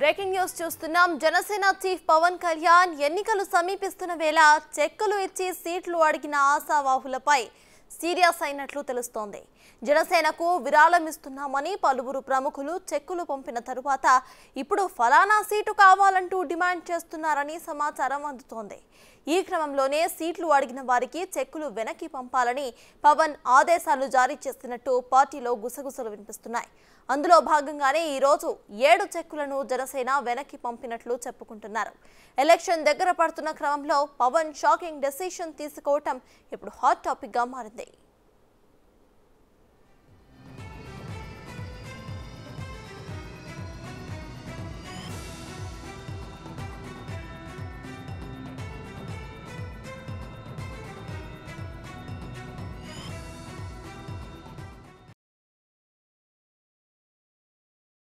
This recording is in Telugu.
బ్రేకింగ్ న్యూస్ చూస్తున్నాం. జనసేన చీఫ్ పవన్ కళ్యాణ్ ఎన్నికలు సమీపిస్తున్న వేళ చెక్కులు ఇచ్చి సీట్లు అడిగిన ఆశావాహులపై సీరియస్ అయినట్లు తెలుస్తోంది. జనసేనకు విరాళం ఇస్తున్నామని పలువురు ప్రముఖులు చెక్కులు పంపిన తరువాత ఇప్పుడు ఫలానా సీటు కావాలంటూ డిమాండ్ చేస్తున్నారని సమాచారం అందుతోంది. ఈ క్రమంలోనే సీట్లు అడిగిన వారికి చెక్కులు వెనక్కి పంపాలని పవన్ ఆదేశాలు జారీ చేసినట్టు పార్టీలో గుసగుసలు వినిపిస్తున్నాయి. అందులో భాగంగానే ఈ రోజు 7 చెక్కులను జనసేన వెనక్కి పంపినట్లు చెప్పుకుంటున్నారు. ఎలక్షన్ దగ్గర పడుతున్న క్రమంలో పవన్ షాకింగ్ డెసిషన్ తీసుకోవటం ఇప్పుడు హాట్ టాపిక్ గా మారింది.